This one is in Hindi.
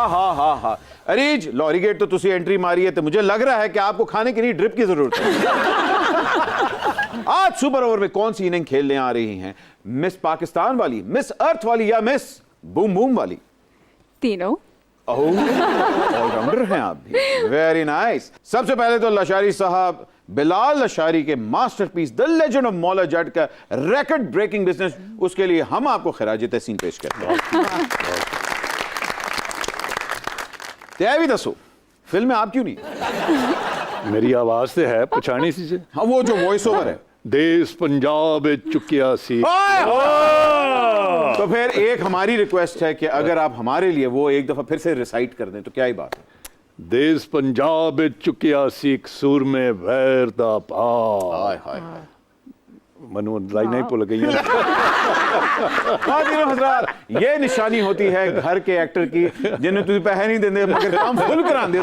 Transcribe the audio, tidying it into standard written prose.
हाँ हाँ हाँ अरीज लॉरी गेट तो तुसी एंट्री मारी है तो मुझे लग रहा है कि आपको खाने के लिए ड्रिप की जरूरत है। आज सुपर ओवर में कौन सी इनिंग खेलने आ रही हैं? मिस पाकिस्तान वाली, मिस अर्थ वाली या मिस बूम बूम वाली? तीनों। ऑलराउंडर हैं आप भी, वेरी नाइस। सबसे पहले तो लशारी साहब, बिलाल लशारी के masterpiece the legend of Maula Jatt का रिकॉर्ड ब्रेकिंग बिजनेस, उसके लिए हम आपको खिराज तहसीन पेश करते हैं। भी दसो फिल्म में आप क्यों नहीं? मेरी आवाज से है पछाणी सी से। हाँ वो जो वॉइस ओवर है। देश पंजाब चुकिया सी। तो फिर एक हमारी रिक्वेस्ट है कि अगर आप हमारे लिए वो एक दफा फिर से रिसाइट कर दें तो क्या ही बात है। देश पंजाब चुकिया सी कसूर में वैर दा पा। हाय हाय हाय। मनु लाइन ही भूल गई। हजरात, ये निशानी होती है घर के एक्टर की जिन्हें तुझे पैसे नहीं देंगे मगर काम फुल करा दे।